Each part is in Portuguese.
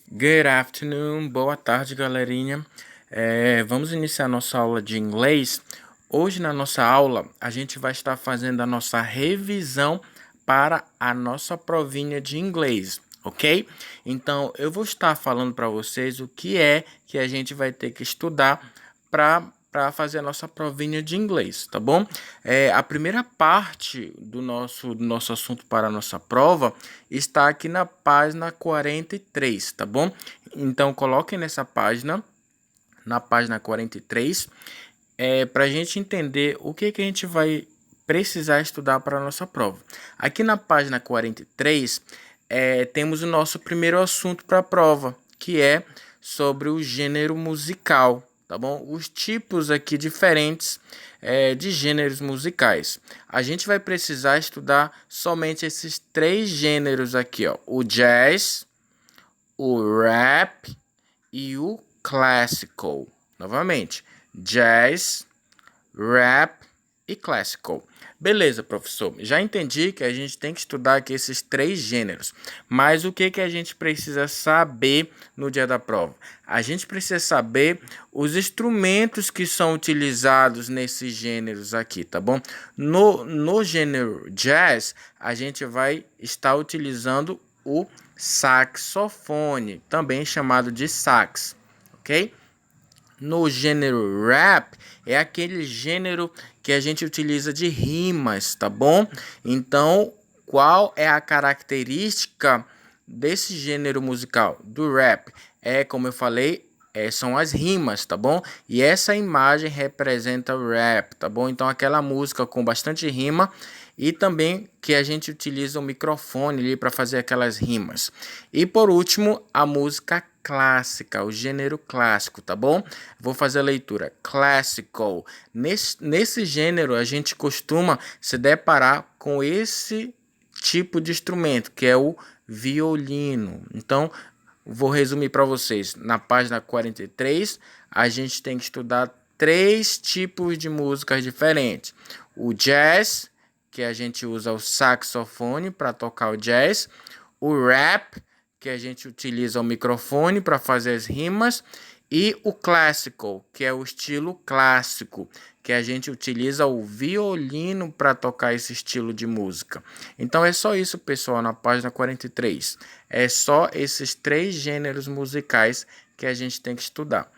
Good afternoon, boa tarde, galerinha. Vamos iniciar nossa aula de inglês. Hoje, na nossa aula, a gente vai estar fazendo a nossa revisão para a nossa provinha de inglês, ok? Então, eu vou estar falando para vocês o que é que a gente vai ter que estudar para fazer a nossa provinha de inglês, tá bom? A primeira parte do nosso assunto para a nossa prova está aqui na página 43, tá bom? Então, coloquem nessa página, na página 43, para a gente entender o que a gente vai precisar estudar para a nossa prova. Aqui na página 43, temos o nosso primeiro assunto para a prova, que é sobre o gênero musical, tá bom? Os tipos aqui diferentes de gêneros musicais. A gente vai precisar estudar somente esses três gêneros aqui, ó: o jazz, o rap e o classical. Novamente, jazz, rap e classical. Beleza, professor. Já entendi que a gente tem que estudar aqui esses três gêneros. Mas o que a gente precisa saber no dia da prova? A gente precisa saber os instrumentos que são utilizados nesses gêneros aqui, tá bom? No gênero jazz, a gente vai estar utilizando o saxofone, também chamado de sax, ok? No gênero rap, é aquele gênero que a gente utiliza de rimas, tá bom? Então, qual é a característica desse gênero musical, do rap? Como eu falei, são as rimas, tá bom? E essa imagem representa o rap, tá bom? Então, aquela música com bastante rima e também que a gente utiliza o microfone ali para fazer aquelas rimas. E por último, a música clássica, o gênero clássico, tá bom? Vou fazer a leitura. Classical. Nesse gênero, a gente costuma se deparar com esse tipo de instrumento, que é o violino. Então, vou resumir para vocês. Na página 43, a gente tem que estudar três tipos de músicas diferentes. O jazz, que a gente usa o saxofone para tocar o jazz. O rap, que a gente utiliza o microfone para fazer as rimas. E o classical, que é o estilo clássico, que a gente utiliza o violino para tocar esse estilo de música. Então é só isso, pessoal, na página 43. É só esses três gêneros musicais que a gente tem que estudar.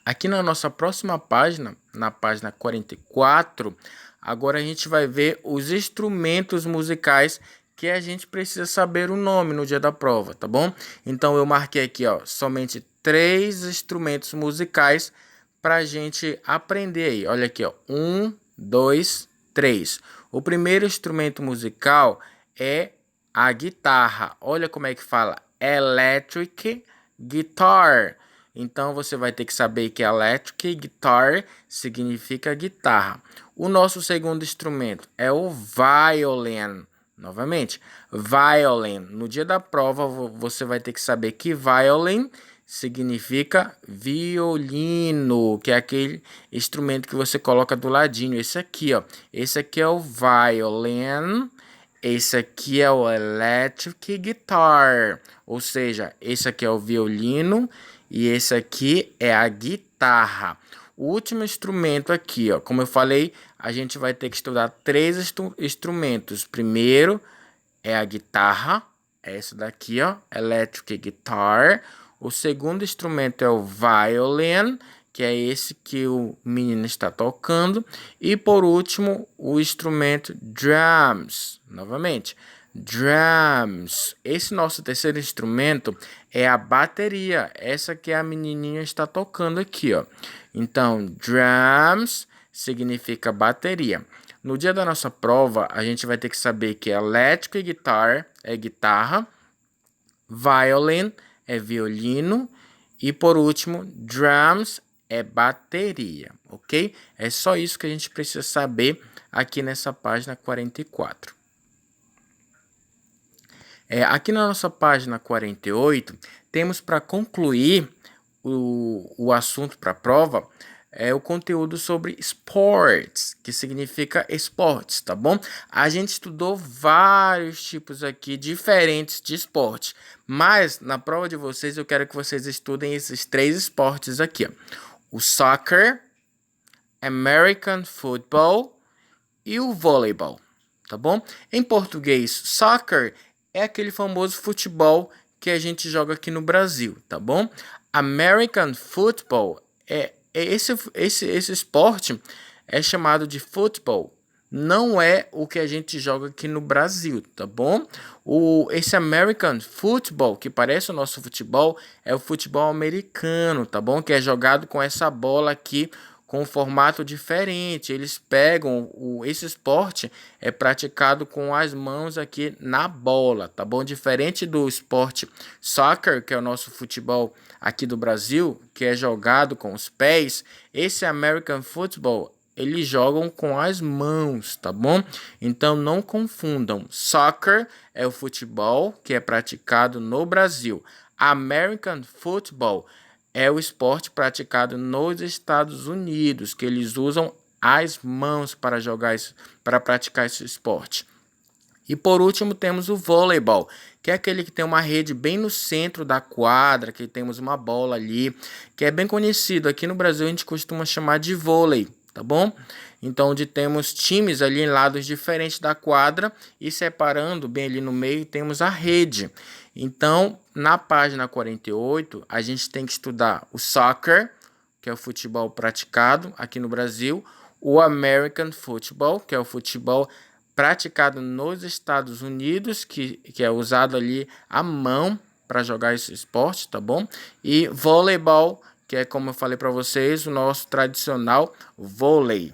Aqui na nossa próxima página, na página 44, agora a gente vai ver os instrumentos musicais que a gente precisa saber o nome no dia da prova, tá bom? Então eu marquei aqui, ó, somente três instrumentos musicais para a gente aprender aí. Olha aqui, ó, 1, 2, 3. O primeiro instrumento musical é a guitarra. Olha como é que fala, electric guitar. Então você vai ter que saber que electric guitar significa guitarra. O nosso segundo instrumento é o violin. Novamente, violin. No dia da prova você vai ter que saber que violin significa violino, que é aquele instrumento que você coloca do ladinho. Esse aqui, ó. Esse aqui é o violin. Esse aqui é o electric guitar. Ou seja, esse aqui é o violino e esse aqui é a guitarra. O último instrumento aqui, ó, como eu falei, a gente vai ter que estudar três instrumentos. Primeiro é a guitarra, essa daqui, ó, electric guitar. O segundo instrumento é o violin, que é esse que o menino está tocando. E por último, o instrumento drums. Novamente, drums. Esse nosso terceiro instrumento é a bateria. Essa que a menininha está tocando aqui, ó. Então, drums significa bateria. No dia da nossa prova, a gente vai ter que saber que electric guitar é guitarra, violin é violino e por último, drums é bateria, ok? É só isso que a gente precisa saber aqui nessa página 44. Aqui na nossa página 48, temos para concluir o assunto para a prova, é o conteúdo sobre sports, que significa esportes, tá bom? A gente estudou vários tipos aqui diferentes de esporte, mas na prova de vocês eu quero que vocês estudem esses 3 esportes aqui, ó. O soccer, American football e o voleibol, tá bom? Em português, soccer é aquele famoso futebol que a gente joga aqui no Brasil, tá bom? American football é esse esporte é chamado de futebol. Não é o que a gente joga aqui no Brasil, tá bom? Esse American Football, que parece o nosso futebol, é o futebol americano, tá bom? Que é jogado com essa bola aqui, com um formato diferente. Eles pegam esse esporte é praticado com as mãos aqui na bola, tá bom? Diferente do esporte soccer, que é o nosso futebol aqui do Brasil, que é jogado com os pés, esse American Football eles jogam com as mãos, tá bom? Então não confundam. Soccer é o futebol que é praticado no Brasil. American Football é o esporte praticado nos Estados Unidos, que eles usam as mãos para para praticar esse esporte. E por último temos o voleibol, que é aquele que tem uma rede bem no centro da quadra, que temos uma bola ali, que é bem conhecido. Aqui no Brasil a gente costuma chamar de vôlei, tá bom? Então, onde temos times ali em lados diferentes da quadra e separando bem ali no meio temos a rede. Então, na página 48, a gente tem que estudar o soccer, que é o futebol praticado aqui no Brasil, o American Football, que é o futebol praticado nos Estados Unidos, que é usado ali a mão para jogar esse esporte, tá bom? E voleibol, que é como eu falei para vocês, o nosso tradicional vôlei.